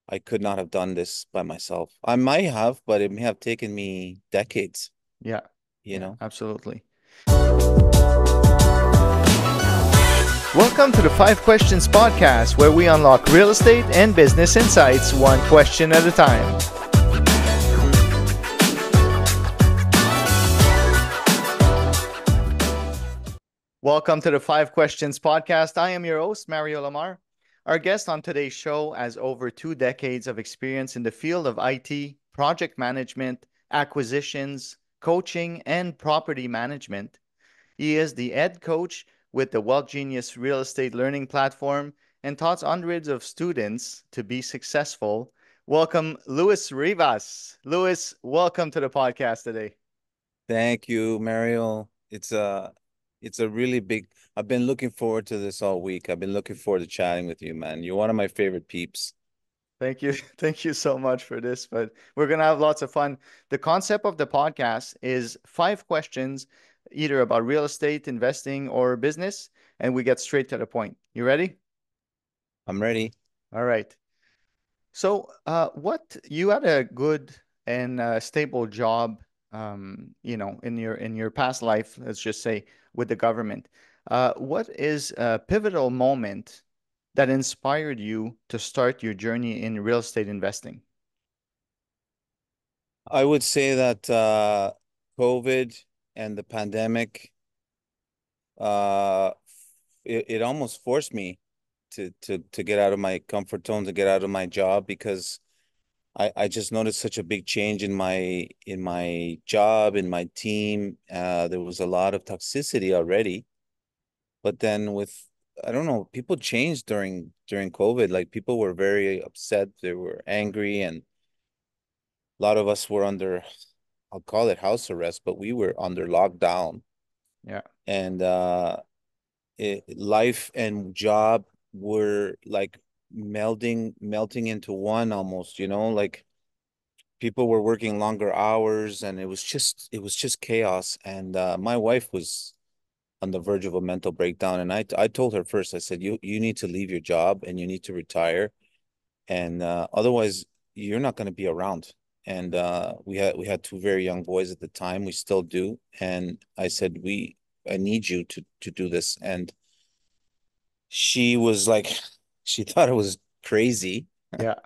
I could not have done this by myself. I might have, but it may have taken me decades, Yeah, you yeah, know. absolutely. Welcome to the Five Questions Podcast, where we unlock real estate and business insights one question at a time. Welcome to the Five Questions Podcast. I am your host, Mario Lamar. Our guest on today's show has over 2 decades of experience in the field of IT, project management, acquisitions, coaching, and property management. He is the head coach with the Wealth Genius Real Estate Learning Platform and taught hundreds of students to be successful. Welcome, Luis Rivas. Luis, welcome to the podcast today. Thank you, Mario. It's a really big. I've been looking forward to this all week. I've been looking forward to chatting with you, man. You're one of my favorite peeps. Thank you. Thank you so much for this, but we're going to have lots of fun. The concept of the podcast is 5 questions, either about real estate, investing, or business, and we get straight to the point. You ready? I'm ready. All right. So, what you had a good and stable job, in your past life, let's just say, with the government. What is a pivotal moment that inspired you to start your journey in real estate investing? I would say that COVID and the pandemic, uh, it almost forced me to get out of my comfort zone, to get out of my job because I just noticed such a big change in my job, in my team. There was a lot of toxicity already, but then with I don't know, people changed during COVID. Like people were very upset, they were angry, and a lot of us were under, I'll call it house arrest, but we were under lockdown. Yeah. And life and job were like melting into one almost, like people were working longer hours and it was just chaos. And my wife was on the verge of a mental breakdown. And I told her first, I said, you need to leave your job and you need to retire. And otherwise you're not going to be around. And we had two very young boys at the time. We still do. And I said, I need you to do this. And she was like, she thought it was crazy. Yeah.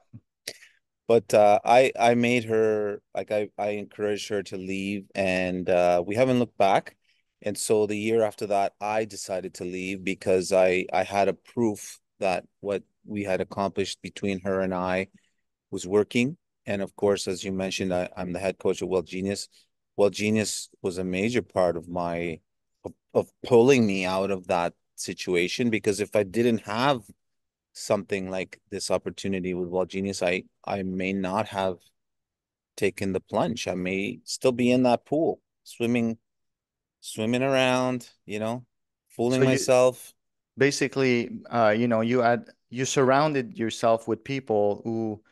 But I made her like I encouraged her to leave, and we haven't looked back. And so the year after that, I decided to leave because I had a proof that what we had accomplished between her and I was working. And of course, as you mentioned, I'm the head coach of Wealth Genius. Wealth Genius was a major part of of pulling me out of that situation because if I didn't have something like this opportunity with Wall Genius, I may not have taken the plunge. I may still be in that pool, swimming around, fooling So you myself. basically, you surrounded yourself with people who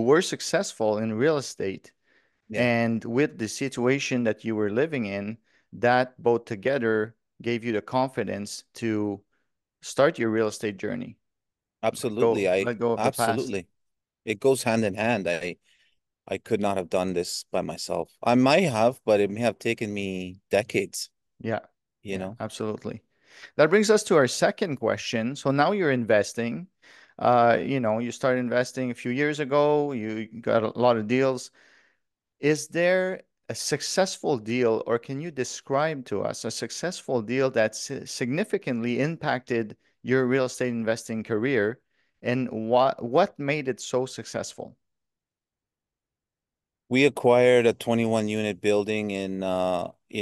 were successful in real estate, Yeah, and with the situation that you were living in, that both together gave you the confidence to start your real estate journey. absolutely. I Let go of the past. absolutely. It goes hand in hand. I could not have done this by myself. I might have, but it may have taken me decades, Yeah, you yeah, know. absolutely. That brings us to our second question. So now you're investing. You started investing a few years ago. You got a lot of deals. Is there a successful deal, or can you describe to us a successful deal that significantly impacted your real estate investing career, and what made it so successful? We acquired a 21 unit building in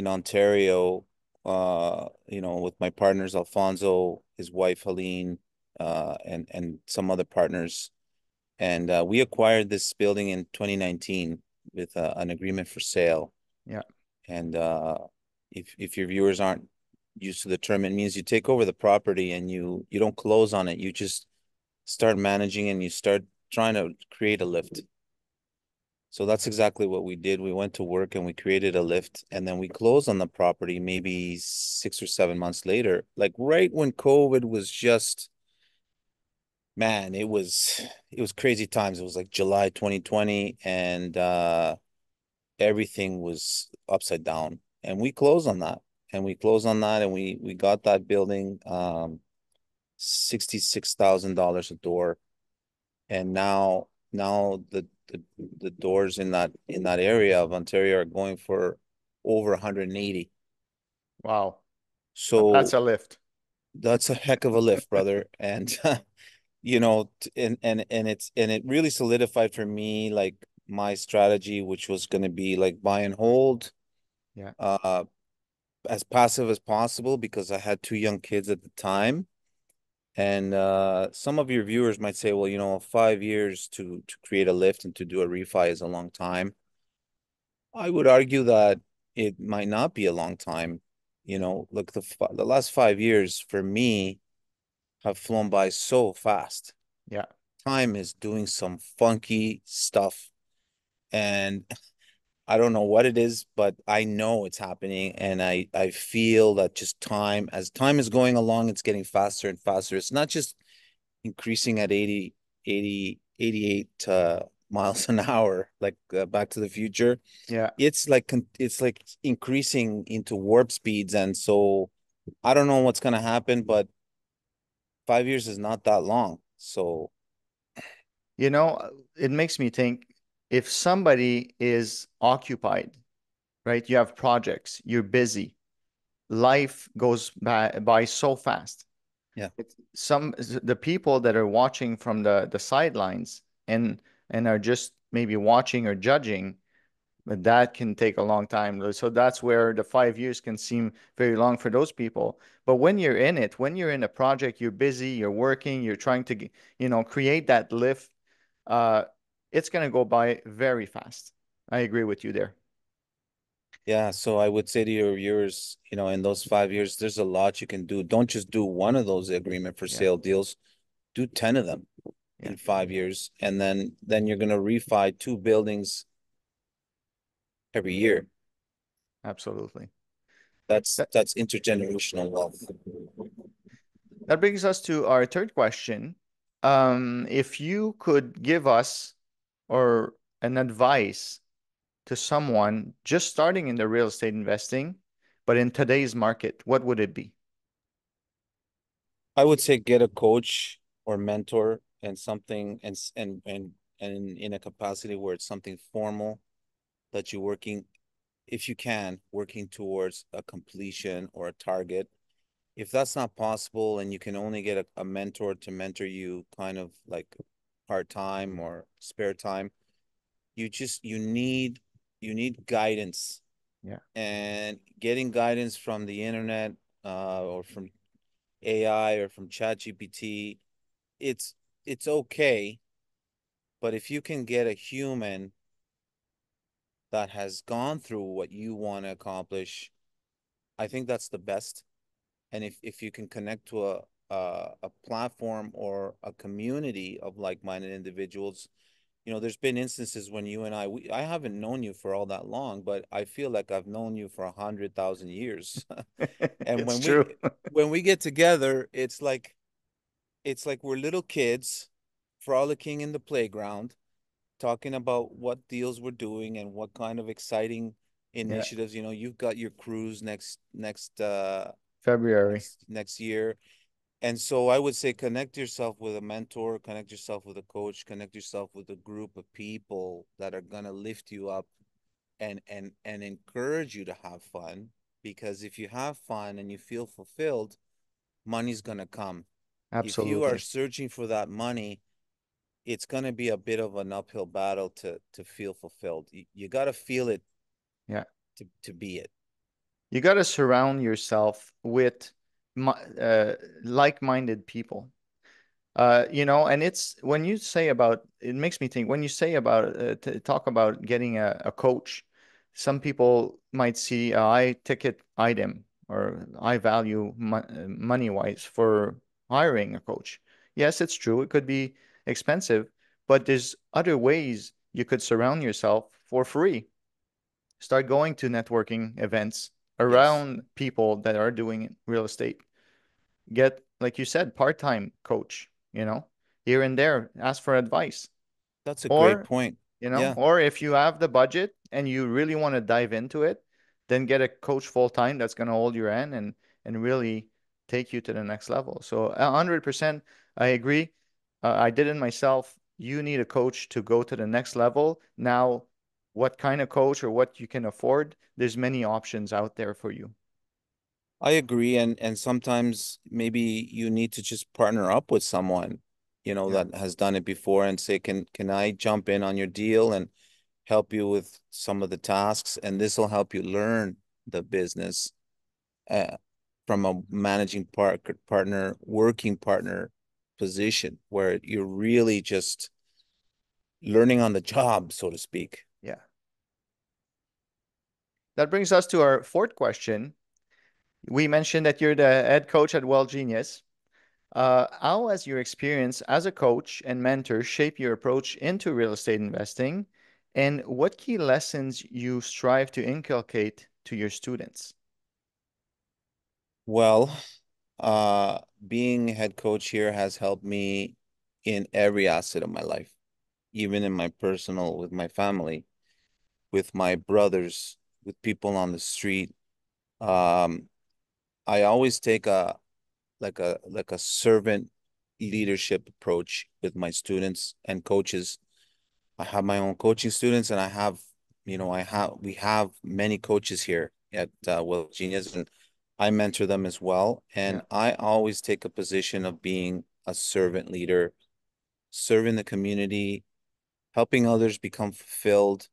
Ontario, with my partners Alfonso, his wife Helene, and some other partners. And we acquired this building in 2019 with an agreement for sale. Yeah. And if your viewers aren't used to the term, it means you take over the property and you don't close on it. You just start managing and you start trying to create a lift. So that's exactly what we did. We went to work and we created a lift and then we closed on the property maybe 6 or 7 months later, like right when COVID was just Man, it was crazy times. It was like July 2020 and everything was upside down. And we closed on that. And we closed on that and we got that building $66,000 a door. And now the doors in that area of Ontario are going for over 180. Wow. That's So a lift. that's a heck of a lift, brother. And and it really solidified for me like my strategy, which was going to be like buy and hold, Yeah. uh, as passive as possible because I had two young kids at the time. And some of your viewers might say, well, 5 years to create a lift and to do a refi is a long time. I would argue that it might not be a long time. Look, the last 5 years for me have flown by so fast. Yeah. Time is doing some funky stuff, and I don't know what it is, but I know it's happening, and I feel that just as time is going along, it's getting faster and faster. It's not just increasing at 88 miles an hour, like Back to the Future. Yeah. It's like increasing into warp speeds, and so I don't know what's gonna happen, but 5 years is not that long. So It makes me think if somebody is occupied, right? You have projects, you're busy, life goes by so fast. yeah, The people that are watching from the sidelines and are just maybe watching or judging, but that can take a long time. So that's where the 5 years can seem very long for those people. But when you're in it, when you're in a project, you're busy, you're working, you're trying to, create that lift. Uh, it's gonna go by very fast. I agree with you there. yeah. So I would say to your viewers, in those 5 years, there's a lot you can do. Don't just do one of those agreement for Yeah, sale deals. Do 10 of them yeah, in 5 years, and then you're gonna refi two buildings every year. absolutely. That's That that's intergenerational wealth. that brings us to our third question. If you could give us or an advice to someone just starting in the real estate investing, but in today's market, what would it be? I would say get a coach or mentor and something and in a capacity where it's something formal that you're working, if you can, working towards a completion or a target. If that's not possible and you can only get a mentor to mentor you kind of like part-time or spare time, you need guidance, Yeah, and getting guidance from the internet or from AI or from ChatGPT, it's it's okay, but if you can get a human that has gone through what you want to accomplish, I think that's the best. And if you can connect to a platform or a community of like-minded individuals, there's been instances when you and I haven't known you for all that long, but I feel like I've known you for 100,000 years. And it's when true. we get together, it's like we're little kids frolicking in the playground, talking about what deals we're doing and what kind of exciting Yeah, initiatives. You've got your cruise February. next year. And so I would say connect yourself with a mentor, connect yourself with a coach, connect yourself with a group of people that are gonna lift you up and encourage you to have fun. Because if you have fun and you feel fulfilled, money's gonna come. If you are Absolutely. searching for that money, it's gonna be a bit of an uphill battle to feel fulfilled. You gotta feel it Yeah. to be it. You got to surround yourself with like-minded people. And it's when you say about it makes me think when you say about talk about getting a coach, some people might see a high ticket item or high value money wise for hiring a coach. Yes, it's true. It could be expensive, but there's other ways you could surround yourself for free. Start going to networking events Yes. around people that are doing real estate. Get, like you said, part-time coach, here and there, ask for advice. That's a great Or, point. Yeah, or if you have the budget and you really want to dive into it, then get a coach full time that's going to hold your hand and really take you to the next level. So 100%, I agree. I did it myself. You need a coach to go to the next level. Now, what kind of coach or what you can afford, there's many options out there for you. I agree. And sometimes maybe you need to just partner up with someone, Yeah, that has done it before and say, can I jump in on your deal and help you with some of the tasks? And this will help you learn the business uh, from a managing partner, working partner position where you're really just learning on the job, so to speak. yeah. That brings us to our fourth question. We mentioned that you're the head coach at Well Genius. How has your experience as a coach and mentor shape your approach into real estate investing? And what key lessons you strive to inculcate to your students? Well, being head coach here has helped me in every asset of my life, even in my personal, with my family, with my brothers, with people on the street. Um, I always take a servant leadership approach with my students and coaches. I have my own coaching students, and we have many coaches here at Well Genius, and I mentor them as well. Yeah, And I always take a position of being a servant leader, serving the community, helping others become fulfilled,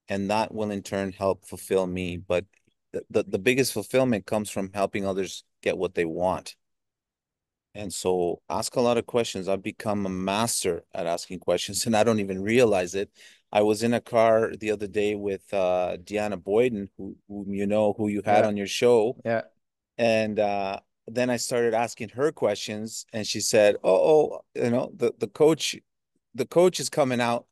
and that will in turn help fulfill me. But the biggest fulfillment comes from helping others get what they want. And so ask a lot of questions. I've become a master at asking questions and I don't even realize it. I was in a car the other day with Deanna Boyden, who you had yeah, on your show. yeah. And then I started asking her questions and she said, oh, the coach is coming out.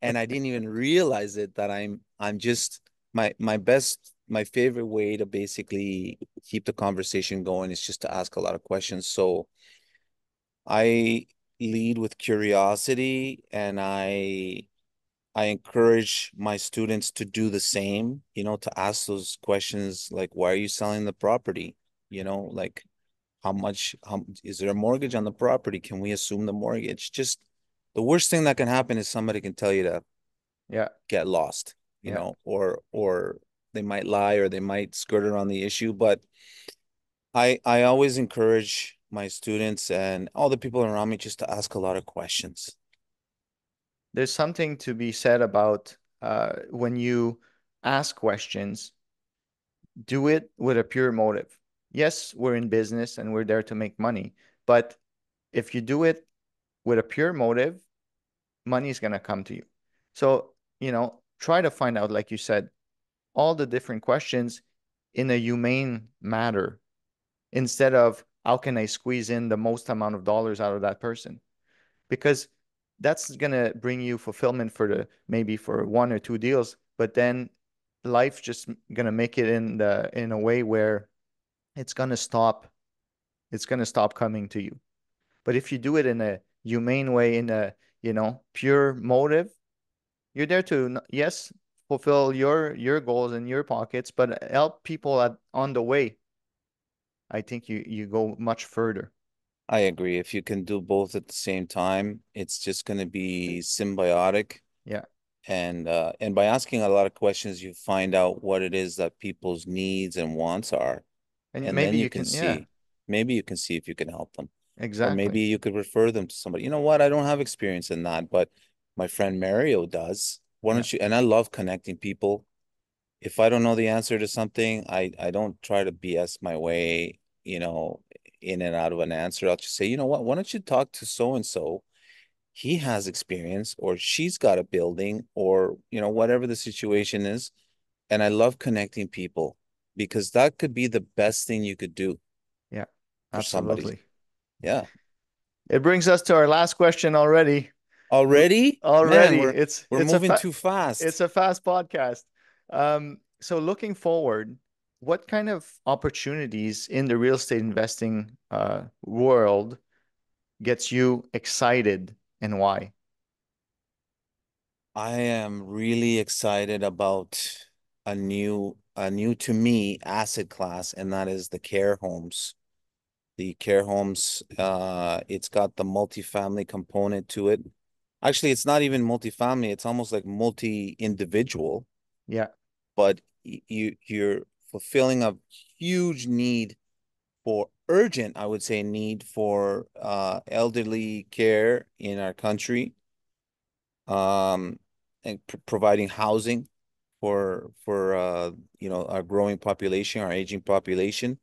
And I didn't even realize it that I'm just my favorite way to basically keep the conversation going is just to ask a lot of questions. So I lead with curiosity and I encourage my students to do the same, to ask those questions like, why are you selling the property? Like how is there a mortgage on the property? Can we assume the mortgage? Just the worst thing that can happen is somebody can tell you to Yeah, get lost, yeah. or they might lie or they might skirt around the issue, but I always encourage my students and all the people around me just to ask a lot of questions. There's something to be said about when you ask questions, do it with a pure motive. Yes, we're in business and we're there to make money, but if you do it with a pure motive, money is going to come to you. So, try to find out, like you said, all the different questions in a humane manner instead of how can I squeeze in the most amount of dollars out of that person? Because that's going to bring you fulfillment for the maybe for one or two deals, but then life just going to make it in a way where it's going to stop coming to you. But if you do it in a humane way, in a, pure motive, you're there to, yes, fulfill your goals in your pockets, but help people on the way. I think you go much further. I agree. If you can do both at the same time, it's just going to be symbiotic. Yeah. And by asking a lot of questions, you find out what it is that people's needs and wants are. And And then maybe you you can can, yeah, see, maybe you can see if you can help them. Or maybe exactly. you could refer them to somebody. You know what? I don't have experience in that, but my friend Mario does. Why Yeah. don't you? And I love connecting people. If I don't know the answer to something, I don't try to BS my way, in and out of an answer. I'll just say, you know what? Why don't you talk to so and so? He has experience, or she's got a building, or whatever the situation is. And I love connecting people because that could be the best thing you could do Yeah. for somebody. Absolutely. Yeah. It brings us to our last question already. Already? Man, Already, we're it's we're moving too fast. a fast podcast. So looking forward, what kind of opportunities in the real estate investing world gets you excited and why? I am really excited about a new to me asset class, and that is the care homes. The care homes, it's got the multifamily component to it. Actually, it's not even multifamily, it's almost like multi-individual, Yeah, but you're fulfilling a huge need for urgent, I would say, need for elderly care in our country, um, and providing housing for our growing population, our aging population.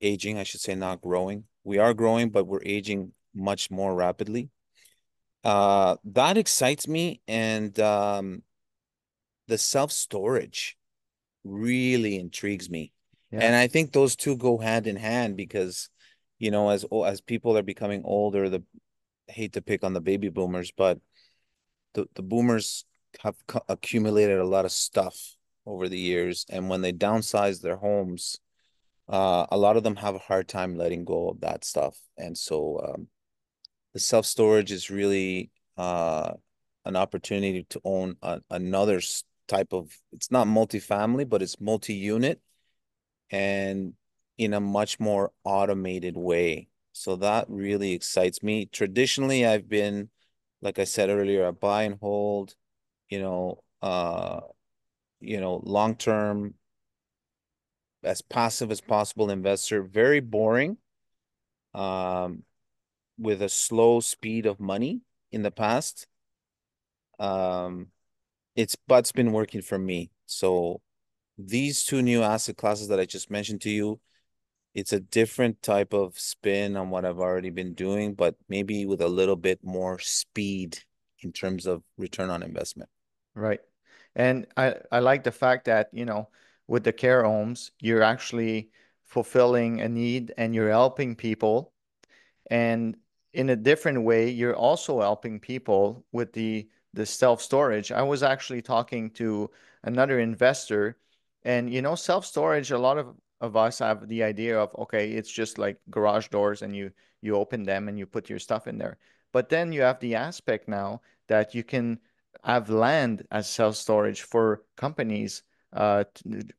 Aging, I should say, not growing. We are growing, but we're aging much more rapidly. That excites me, and the self-storage really intrigues me. yeah, And I think those two go hand in hand because, as people are becoming older, I hate to pick on the baby boomers, but the boomers have accumulated a lot of stuff over the years, and when they downsize their homes, a lot of them have a hard time letting go of that stuff. And so the self-storage is really an opportunity to own another type of, it's not multifamily, but it's multi-unit and in a much more automated way. So that really excites me. Traditionally, I've been, like I said earlier, a buy and hold, you know, uh, long-term, as passive as possible investor, very boring, um, with a slow speed of money in the past. Um, it's been working for me. So these two new asset classes that I just mentioned to you, it's a different type of spin on what I've already been doing, but maybe with a little bit more speed in terms of return on investment. right. And I like the fact that, with the care homes, you're actually fulfilling a need and you're helping people. And in a different way, you're also helping people with the self-storage. I was actually talking to another investor, and self-storage, a lot of us have the idea of, okay, it's just like garage doors and you open them and you put your stuff in there. But then you have the aspect now that you can have land as self-storage for companies,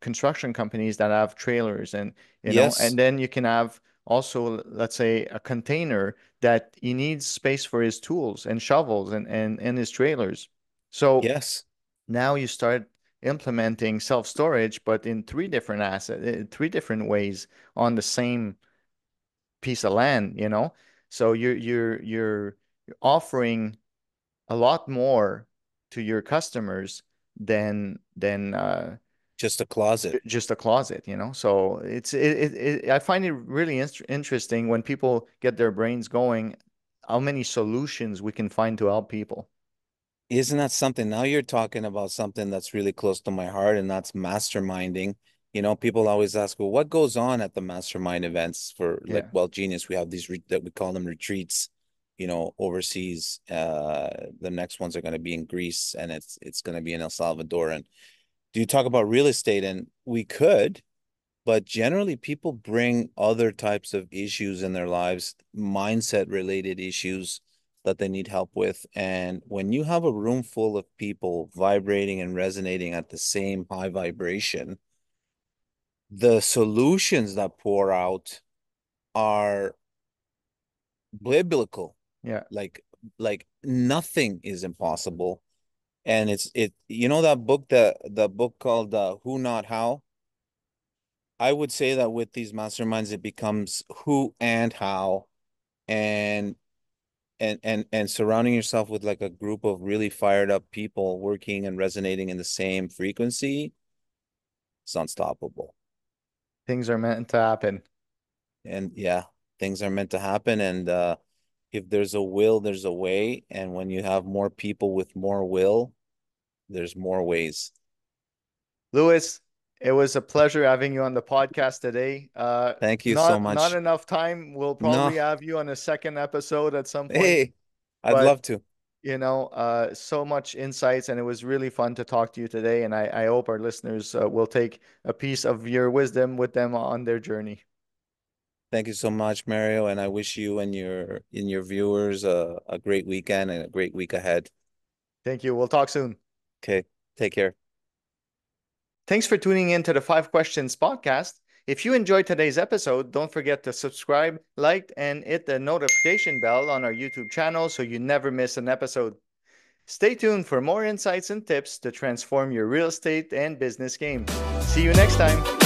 construction companies that have trailers and Yes, and then you can have also, let's say, a container that he needs space for his tools and shovels and his trailers. So yes, now you start implementing self-storage, but in three different three different ways on the same piece of land. So you're offering a lot more to your customers than just a closet. just a closet. So I find it really interesting when people get their brains going, how many solutions we can find to help people. Isn't that something? Now you're talking about something that's really close to my heart, and that's masterminding. People always ask, well, what goes on at the mastermind events for like, Yeah. well, Genius, we have these that we call them retreats, overseas. The next ones are going to be in Greece, and it's going to be in El Salvador. And do you talk about real estate? And we could, but generally people bring other types of issues in their lives, mindset related issues that they need help with. And when you have a room full of people vibrating and resonating at the same high vibration, the solutions that pour out are biblical. Yeah. Like nothing is impossible. And that book, the book called Who Not How. I would say that with these masterminds, it becomes who and how, and and surrounding yourself with like a group of really fired up people working and resonating in the same frequency, it's unstoppable. Things are meant to happen. And yeah, things are meant to happen. And if there's a will, there's a way. And when you have more people with more will, there's more ways. Louis, it was a pleasure having you on the podcast today. Thank you so Not much. enough time. We'll No, probably have you on a second episode at some point, hey, I'd but love to. so much insights, and it was really fun to talk to you today. And I hope our listeners will take a piece of your wisdom with them on their journey. Thank you so much, Mario, and I wish you and your viewers a great weekend and a great week ahead. Thank you. We'll talk soon. Okay, take care. Thanks for tuning in to the Five Questions podcast. If you enjoyed today's episode, don't forget to subscribe, like, and hit the notification bell on our YouTube channel so you never miss an episode. Stay tuned for more insights and tips to transform your real estate and business game. See you next time.